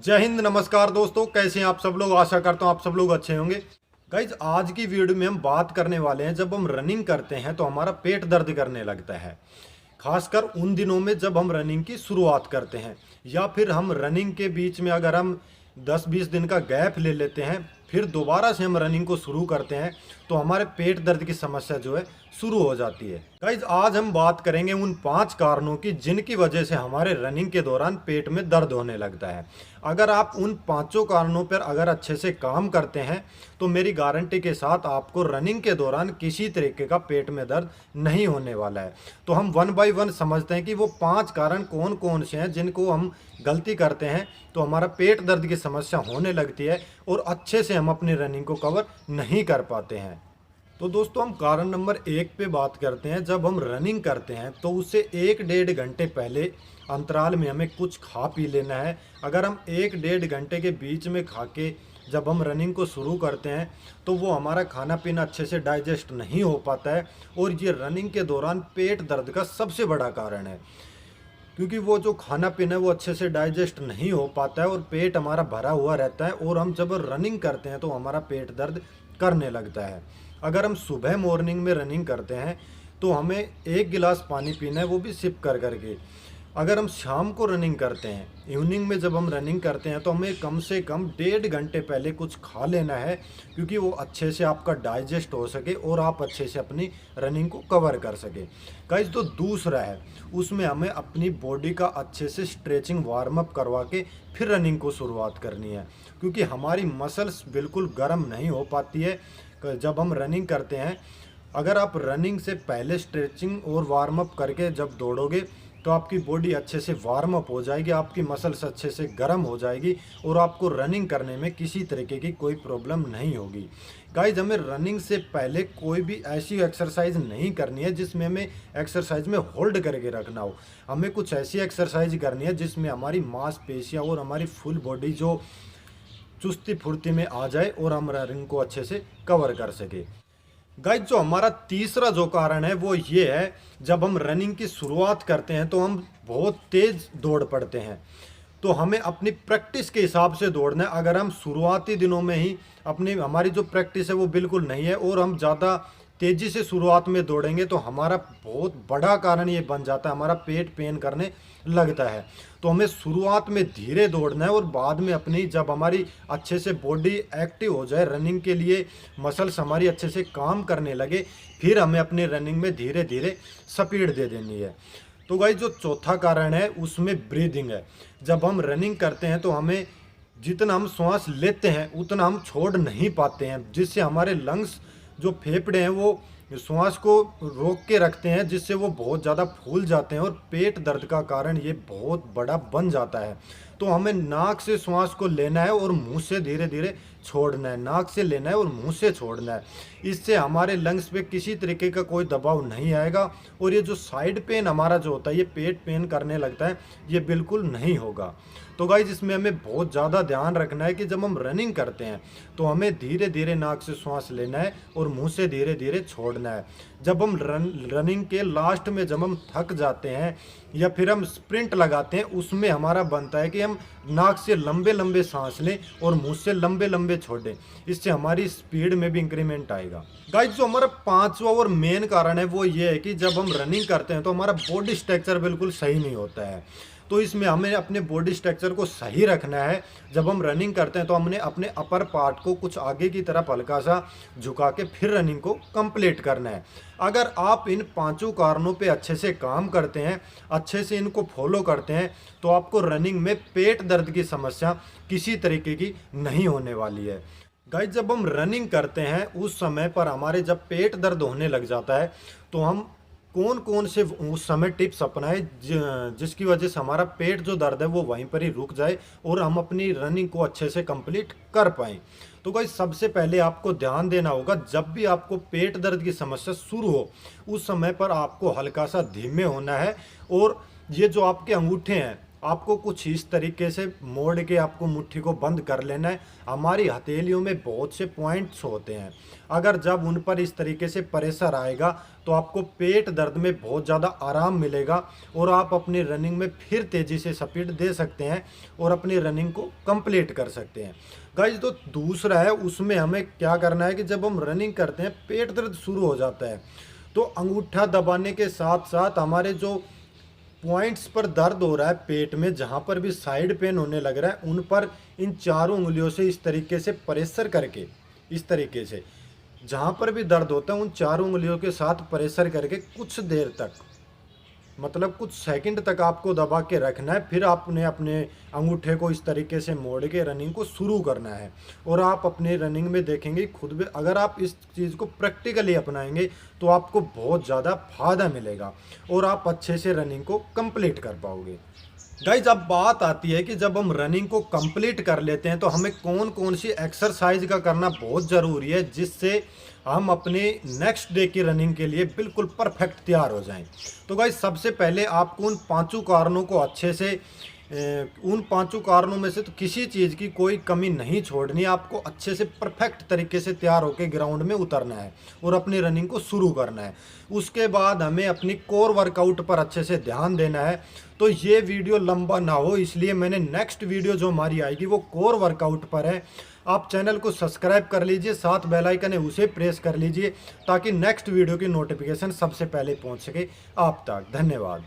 जय हिंद, नमस्कार दोस्तों। कैसे हैं आप सब लोग? आशा करता हूँ आप सब लोग अच्छे होंगे। गाइज, आज की वीडियो में हम बात करने वाले हैं, जब हम रनिंग करते हैं तो हमारा पेट दर्द करने लगता है। खासकर उन दिनों में जब हम रनिंग की शुरुआत करते हैं, या फिर हम रनिंग के बीच में अगर हम 10-20 दिन का गैप ले लेते हैं, फिर दोबारा से हम रनिंग को शुरू करते हैं, तो हमारे पेट दर्द की समस्या जो है शुरू हो जाती है। गाइज, आज हम बात करेंगे उन 5 कारणों की जिनकी वजह से हमारे रनिंग के दौरान पेट में दर्द होने लगता है। अगर आप उन 5 कारणों पर अगर अच्छे से काम करते हैं तो मेरी गारंटी के साथ आपको रनिंग के दौरान किसी तरीके का पेट में दर्द नहीं होने वाला है। तो हम वन बाय वन समझते हैं कि वो 5 कारण कौन कौन से हैं जिनको हम गलती करते हैं तो हमारा पेट दर्द की समस्या होने लगती है और अच्छे से हम अपनी रनिंग को कवर नहीं कर पाते हैं। तो दोस्तों, हम कारण नंबर 1 पे बात करते हैं। जब हम रनिंग करते हैं तो उससे 1-1.5 घंटे पहले अंतराल में हमें कुछ खा पी लेना है। अगर हम 1-1.5 घंटे के बीच में खा के जब हम रनिंग को शुरू करते हैं तो वो हमारा खाना पीना अच्छे से डाइजेस्ट नहीं हो पाता है, और ये रनिंग के दौरान पेट दर्द का सबसे बड़ा कारण है। क्योंकि वो जो खाना पीना है वो अच्छे से डाइजेस्ट नहीं हो पाता है और पेट हमारा भरा हुआ रहता है, और हम जब रनिंग करते हैं तो हमारा पेट दर्द करने लगता है। अगर हम सुबह मॉर्निंग में रनिंग करते हैं तो हमें 1 गिलास पानी पीना है, वो भी सिप कर करके। अगर हम शाम को रनिंग करते हैं, इवनिंग में जब हम रनिंग करते हैं, तो हमें कम से कम 1.5 घंटे पहले कुछ खा लेना है, क्योंकि वो अच्छे से आपका डाइजेस्ट हो सके और आप अच्छे से अपनी रनिंग को कवर कर सके। गाइस, तो दूसरा है, उसमें हमें अपनी बॉडी का अच्छे से स्ट्रेचिंग वार्म अप करवा के फिर रनिंग को शुरुआत करनी है, क्योंकि हमारी मसल्स बिल्कुल गर्म नहीं हो पाती है जब हम रनिंग करते हैं। अगर आप रनिंग से पहले स्ट्रेचिंग और वार्म अप करके जब दौड़ोगे तो आपकी बॉडी अच्छे से वार्म अप हो जाएगी, आपकी मसल्स अच्छे से गर्म हो जाएगी और आपको रनिंग करने में किसी तरीके की कोई प्रॉब्लम नहीं होगी। गाइज, हमें रनिंग से पहले कोई भी ऐसी एक्सरसाइज नहीं करनी है जिसमें हमें एक्सरसाइज में होल्ड करके रखना हो। हमें कुछ ऐसी एक्सरसाइज करनी है जिसमें हमारी मांसपेशियाँ और हमारी फुल बॉडी जो चुस्ती फुर्ती में आ जाए और हम रनिंग को अच्छे से कवर कर सके। गाइज, जो हमारा तीसरा जो कारण है वो ये है, जब हम रनिंग की शुरुआत करते हैं तो हम बहुत तेज दौड़ पड़ते हैं। तो हमें अपनी प्रैक्टिस के हिसाब से दौड़ना है। अगर हम शुरुआती दिनों में ही हमारी जो प्रैक्टिस है वो बिल्कुल नहीं है और हम ज़्यादा तेज़ी से शुरुआत में दौड़ेंगे तो हमारा बहुत बड़ा कारण ये बन जाता है, हमारा पेट पेन करने लगता है। तो हमें शुरुआत में धीरे दौड़ना है और बाद में अपनी जब हमारी अच्छे से बॉडी एक्टिव हो जाए रनिंग के लिए, मसल्स हमारी अच्छे से काम करने लगे, फिर हमें अपनी रनिंग में धीरे धीरे स्पीड दे देनी है। तो गाइस, जो चौथा कारण है उसमें ब्रीदिंग है। जब हम रनिंग करते हैं तो हमें जितना हम श्वास लेते हैं उतना हम छोड़ नहीं पाते हैं, जिससे हमारे लंग्स जो फेफड़े हैं वो श्वास को रोक के रखते हैं, जिससे वो बहुत ज़्यादा फूल जाते हैं और पेट दर्द का कारण ये बहुत बड़ा बन जाता है। तो हमें नाक से श्वास को लेना है और मुंह से धीरे धीरे छोड़ना है। नाक से लेना है और मुंह से छोड़ना है। इससे हमारे लंग्स पे किसी तरीके का कोई दबाव नहीं आएगा और ये जो साइड पेन हमारा जो होता है, ये पेट पेन करने लगता है, ये बिल्कुल नहीं होगा। तो गाइज, इसमें हमें बहुत ज़्यादा ध्यान रखना है कि जब हम रनिंग करते हैं तो हमें धीरे धीरे नाक से श्वास लेना है और मुंह से धीरे धीरे छोड़ना है। जब हम रनिंग के लास्ट में जब हम थक जाते हैं या फिर हम स्प्रिंट लगाते हैं, उसमें हमारा बनता है कि हम नाक से लंबे लंबे सांस लें और मुंह से लंबे लंबे छोड़ें। इससे हमारी स्पीड में भी इंक्रीमेंट आएगा। गाइज, जो हमारा 5वां और मेन कारण है वो ये है कि जब हम रनिंग करते हैं तो हमारा बॉडी स्ट्रक्चर बिल्कुल सही नहीं होता है। तो इसमें हमें अपने बॉडी स्ट्रक्चर को सही रखना है। जब हम रनिंग करते हैं तो हमने अपने अपर पार्ट को कुछ आगे की तरफ हल्का सा झुका के फिर रनिंग को कंप्लीट करना है। अगर आप इन 5 कारणों पे अच्छे से काम करते हैं, अच्छे से इनको फॉलो करते हैं, तो आपको रनिंग में पेट दर्द की समस्या किसी तरीके की नहीं होने वाली है। गाइस, जब हम रनिंग करते हैं उस समय पर हमारे जब पेट दर्द होने लग जाता है तो हम कौन कौन से उस समय टिप्स अपनाएं जिसकी वजह से हमारा पेट जो दर्द है वो वहीं पर ही रुक जाए और हम अपनी रनिंग को अच्छे से कंप्लीट कर पाएं। तो गाइस, सबसे पहले आपको ध्यान देना होगा, जब भी आपको पेट दर्द की समस्या शुरू हो उस समय पर आपको हल्का सा धीमे होना है और ये जो आपके अंगूठे हैं आपको कुछ इस तरीके से मोड़ के आपको मुट्ठी को बंद कर लेना है। हमारी हथेलियों में बहुत से पॉइंट्स होते हैं, अगर जब उन पर इस तरीके से प्रेशर आएगा तो आपको पेट दर्द में बहुत ज़्यादा आराम मिलेगा और आप अपनी रनिंग में फिर तेज़ी से स्पीड दे सकते हैं और अपनी रनिंग को कंप्लीट कर सकते हैं। गाइज तो दूसरा है, उसमें हमें क्या करना है कि जब हम रनिंग करते हैं पेट दर्द शुरू हो जाता है तो अंगूठा दबाने के साथ साथ हमारे जो पॉइंट्स पर दर्द हो रहा है पेट में, जहाँ पर भी साइड पेन होने लग रहा है, उन पर इन चारों उंगलियों से इस तरीके से प्रेशर करके, इस तरीके से जहाँ पर भी दर्द होता है उन चारों उंगलियों के साथ प्रेशर करके कुछ देर तक, मतलब कुछ सेकंड तक आपको दबा के रखना है। फिर आपने अपने अंगूठे को इस तरीके से मोड़ के रनिंग को शुरू करना है और आप अपने रनिंग में देखेंगे खुद भी, अगर आप इस चीज़ को प्रैक्टिकली अपनाएंगे तो आपको बहुत ज़्यादा फायदा मिलेगा और आप अच्छे से रनिंग को कंप्लीट कर पाओगे। गाइज अब बात आती है कि जब हम रनिंग को कंप्लीट कर लेते हैं तो हमें कौन कौन सी एक्सरसाइज का करना बहुत ज़रूरी है जिससे हम अपने नेक्स्ट डे की रनिंग के लिए बिल्कुल परफेक्ट तैयार हो जाएं। तो गाइज सबसे पहले आपको उन पांचों कारणों को अच्छे से उन पांचों कारणों में से तो किसी चीज़ की कोई कमी नहीं छोड़नी, आपको अच्छे से परफेक्ट तरीके से तैयार होकर ग्राउंड में उतरना है और अपनी रनिंग को शुरू करना है। उसके बाद हमें अपनी कोर वर्कआउट पर अच्छे से ध्यान देना है। तो ये वीडियो लंबा ना हो इसलिए मैंने नेक्स्ट वीडियो जो हमारी आएगी वो कोर वर्कआउट पर है। आप चैनल को सब्सक्राइब कर लीजिए, साथ बेल आइकन है उसे प्रेस कर लीजिए ताकि नेक्स्ट वीडियो की नोटिफिकेशन सबसे पहले पहुंच सके आप तक। धन्यवाद।